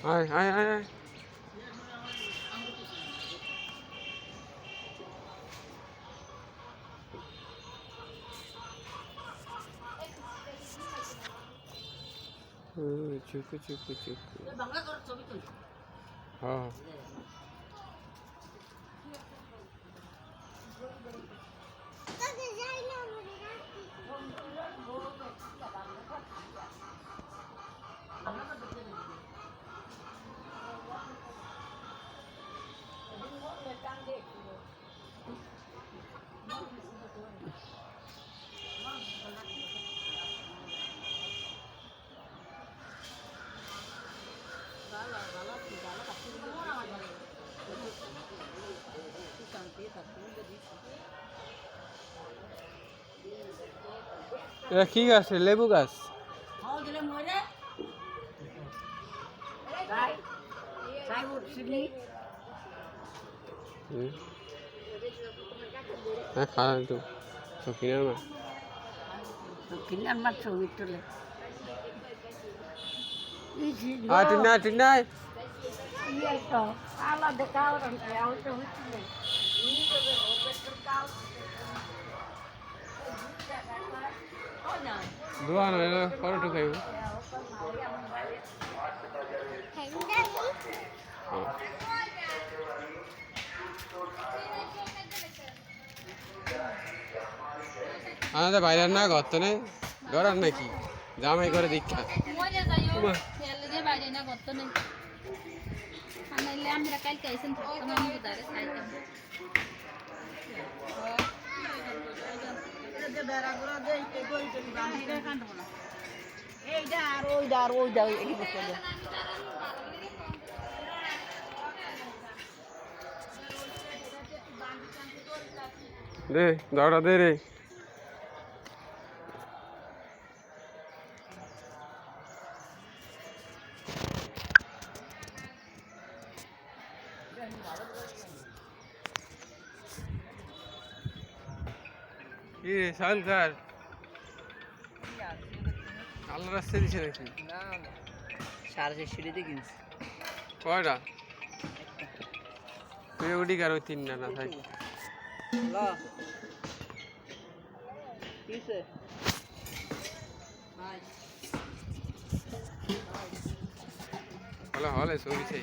আয় আয় আয় আয় চুকু চুকু চুকু হ্যাঁ এটা কি গাছ রে? লেবু গাছ। হ্যাঁ খাওয়া একটু শৌখিনের মা কিনার মাছ ছবি তোলে টিনা টিনায় আলাদা কাউরান হইতে হইছিল দোয়া নয় পরোটা খাইব আমাদের বাইরের না ঘর তো নেই ঘর আর নাকি জামাই করে দীক্ষা আমরা কালকে আইসেন দে দাওটা দে রে কি রে সালকার আল্লাহ রাস্তায় দিছে নাকি? না 450 কিনছি কয়টা তুই উঠি কার ওই তিনটা না থাকি হলে হলে চলিছে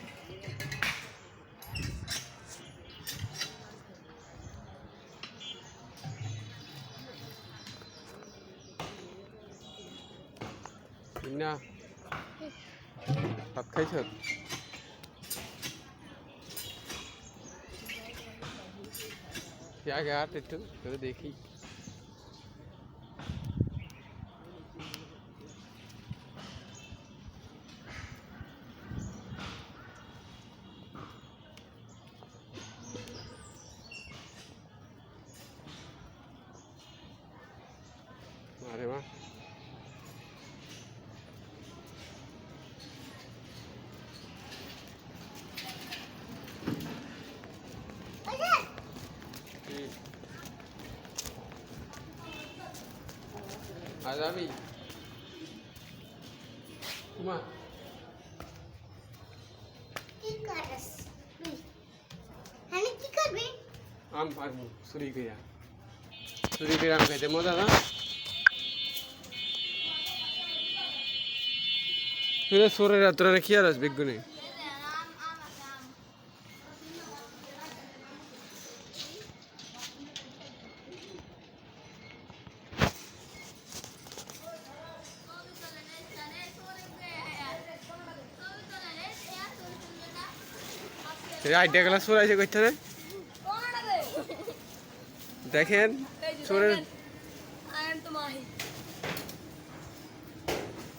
না ভাত খাইছ আগে হাট একটু তোকে দেখি আরে মা আজ আমি মা কি করস তুই আমি কি করবি আম পারবো চুরি কইরা আম খাইতে মজা না তুই সোরের রাত্রে কি আর আস বেগুনে আইডিয়া গেলা চোর আইসে করতে দেখেন চোরের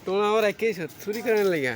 তোমার আমার একেই চুরি করার লেগা